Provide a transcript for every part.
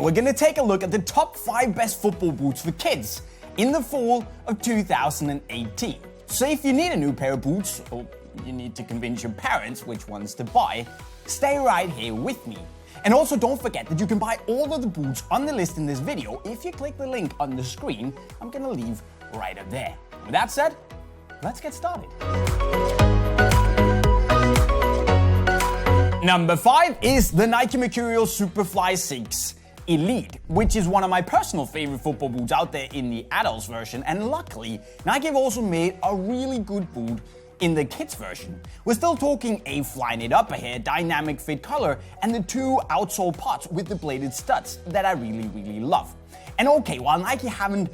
we're gonna take a look at the top 5 best football boots for kids in the fall of 2018. So if you need a new pair of boots, or you need to convince your parents which ones to buy, stay right here with me. And also don't forget that you can buy all of the boots on the list in this video if you click the link on the screen I'm gonna leave right up there. With that said, let's get started. Number 5 is the Nike Mercurial Superfly 6 Elite, which is one of my personal favorite football boots out there in the adults version, and luckily Nike have also made a really good boot in the kids version. We're still talking a fly-knit upper here, dynamic fit color, and the 2 outsole pots with the bladed studs that I really love. And okay, while Nike haven't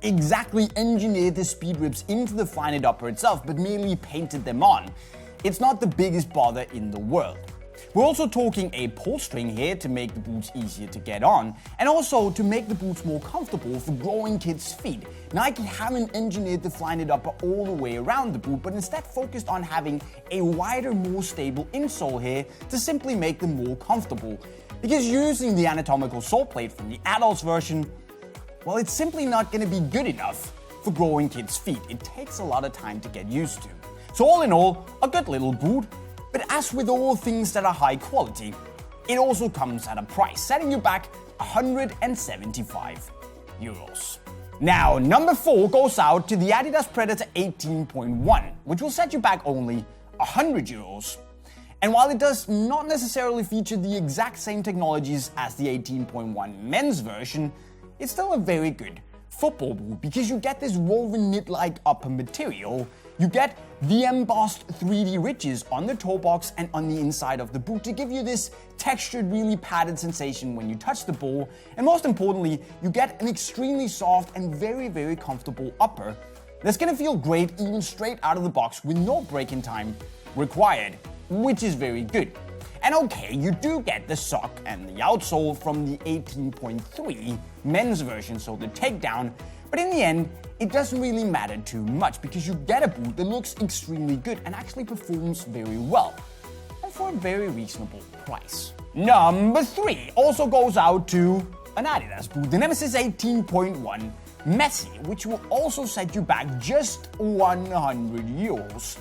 exactly engineered the speed ribs into the fly-knit upper itself, but merely painted them on, it's not the biggest bother in the world. We're also talking a pull string here to make the boots easier to get on, and also to make the boots more comfortable for growing kids' feet. Nike haven't engineered the fly-knit upper all the way around the boot, but instead focused on having a wider, more stable insole here to simply make them more comfortable. Because using the anatomical sole plate from the adults version, well, it's simply not going to be good enough for growing kids' feet. It takes a lot of time to get used to. So all in all, a good little boot. But as with all things that are high quality, it also comes at a price, setting you back 175 euros. Now, number 4 goes out to the Adidas Predator 18.1, which will set you back only 100 euros. And while it does not necessarily feature the exact same technologies as the 18.1 men's version, it's still a very good football boot because you get this woven knit-like upper material. You get the embossed 3D ridges on the toe box and on the inside of the boot to give you this textured, really padded sensation when you touch the ball. And most importantly, you get an extremely soft and very comfortable upper that's gonna feel great even straight out of the box with no break-in time required, which is very good. And okay, you do get the sock and the outsole from the 18.3 men's version, so the takedown, but in the end, it doesn't really matter too much because you get a boot that looks extremely good and actually performs very well, and for a very reasonable price. Number 3 also goes out to an Adidas boot, the Nemeziz 18.1 Messi, which will also set you back just 100 euros.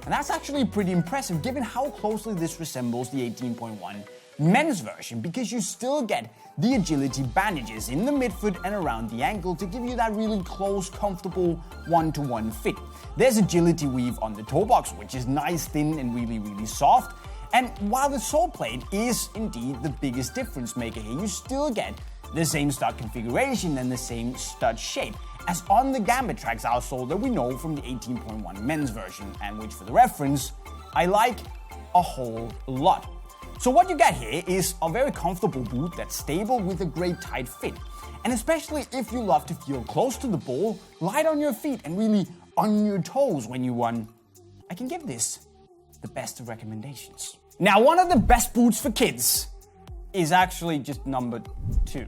And that's actually pretty impressive given how closely this resembles the 18.1 men's version, because you still get the agility bandages in the midfoot and around the ankle to give you that really close, comfortable one-to-one fit. There's agility weave on the toe box, which is nice, thin, and really soft. And while the sole plate is indeed the biggest difference maker here, you still get the same stud configuration and the same stud shape as on the Gambit Tracks outsole that we know from the 18.1 men's version, and which, for the reference, I like a whole lot. So what you get here is a very comfortable boot that's stable with a great tight fit. And especially if you love to feel close to the ball, light on your feet, and really on your toes when you run, I can give this the best of recommendations. Now, one of the best boots for kids is actually just number 2.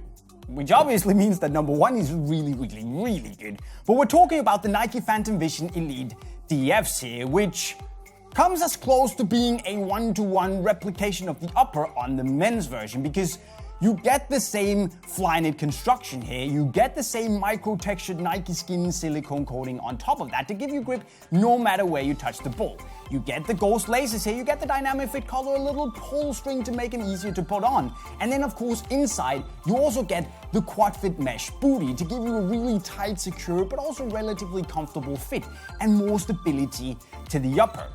Which obviously means that number 1 is really good. But we're talking about the Nike Phantom Vision Elite DFs here, which comes as close to being a one-to-one replication of the upper on the men's version, because you get the same fly-knit construction here, you get the same micro-textured Nike skin silicone coating on top of that to give you grip no matter where you touch the ball. You get the ghost laces here, you get the dynamic fit color, a little pull string to make it easier to put on. And then of course inside, you also get the quad fit mesh bootie to give you a really tight, secure, but also relatively comfortable fit and more stability to the upper.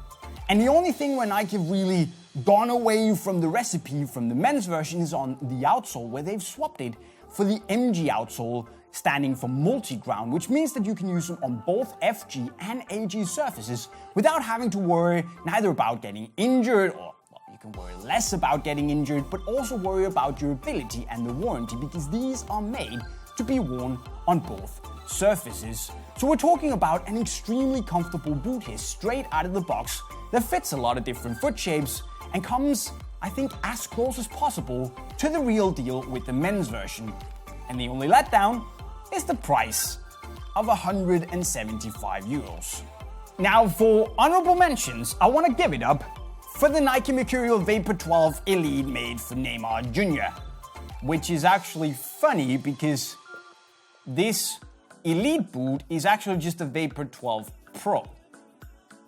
And the only thing where Nike have really gone away from the recipe from the men's version is on the outsole, where they've swapped it for the MG outsole, standing for multi-ground, which means that you can use them on both FG and AG surfaces without having to worry neither about getting injured, or well, you can worry less about getting injured, but also worry about durability and the warranty, because these are made to be worn on both surfaces. So we're talking about an extremely comfortable boot here, straight out of the box, that fits a lot of different foot shapes and comes, I think, as close as possible to the real deal with the men's version. And the only letdown is the price of 175 euros. Now, for honorable mentions, I want to give it up for the Nike Mercurial Vapor 12 Elite made for Neymar Jr. which is actually funny because this Elite boot is actually just a Vapor 12 Pro.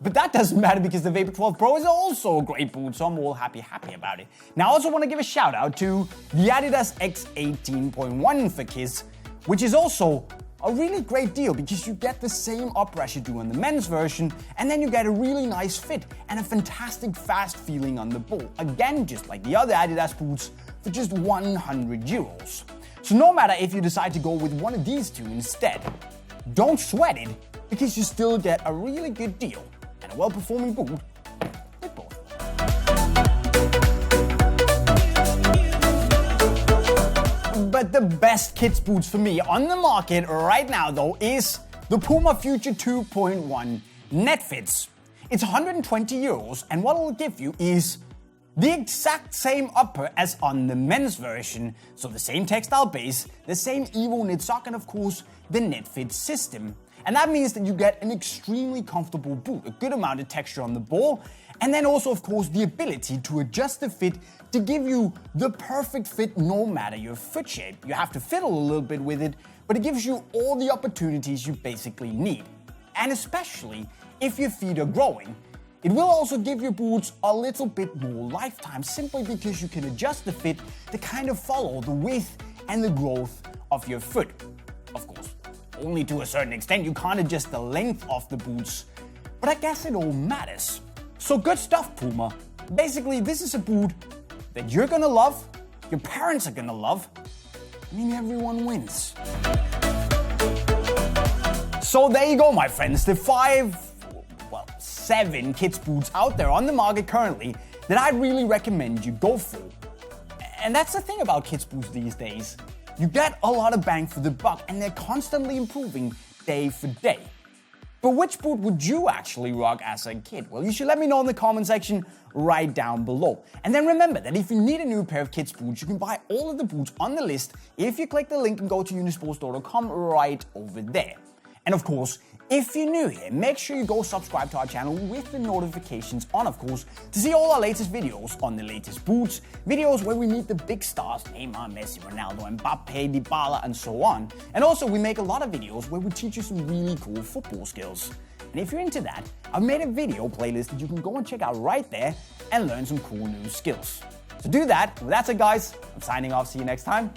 But that doesn't matter because the Vapor 12 Pro is also a great boot, so I'm all happy about it. Now I also want to give a shout out to the Adidas X 18.1 for kids, which is also a really great deal because you get the same uprush you do on the men's version, and then you get a really nice fit and a fantastic fast feeling on the ball. Again, just like the other Adidas boots for just 100 euros. So no matter if you decide to go with one of these two instead, don't sweat it because you still get a really good deal and a well-performing boot with both. But the best kids boots for me on the market right now though is the Puma Future 2.1 Netfits. It's 120 euros, and what it'll give you is the exact same upper as on the men's version, so the same textile base, the same Evo knit sock, and of course the Netfit system. And that means that you get an extremely comfortable boot, a good amount of texture on the ball, and then also of course the ability to adjust the fit to give you the perfect fit no matter your foot shape. You have to fiddle a little bit with it, but it gives you all the opportunities you basically need. And especially if your feet are growing, it will also give your boots a little bit more lifetime simply because you can adjust the fit to kind of follow the width and the growth of your foot. Of course, only to a certain extent. You can't adjust the length of the boots, but I guess it all matters. So good stuff, Puma. Basically, this is a boot that you're gonna love, your parents are gonna love, I mean, everyone wins. So there you go, my friends, the 7 kids boots out there on the market currently that I really recommend you go for. And that's the thing about kids boots these days. You get a lot of bang for the buck and they're constantly improving day for day. But which boot would you actually rock as a kid? Well, you should let me know in the comment section right down below. And then remember that if you need a new pair of kids boots, you can buy all of the boots on the list if you click the link and go to unisportstore.com right over there. And of course, if you're new here, make sure you go subscribe to our channel with the notifications on, of course, to see all our latest videos on the latest boots, videos where we meet the big stars, Neymar, Messi, Ronaldo, Mbappe, Dybala, and so on. And also, we make a lot of videos where we teach you some really cool football skills. And if you're into that, I've made a video playlist that you can go and check out right there and learn some cool new skills. So do that. Well, that's it, guys. I'm signing off. See you next time.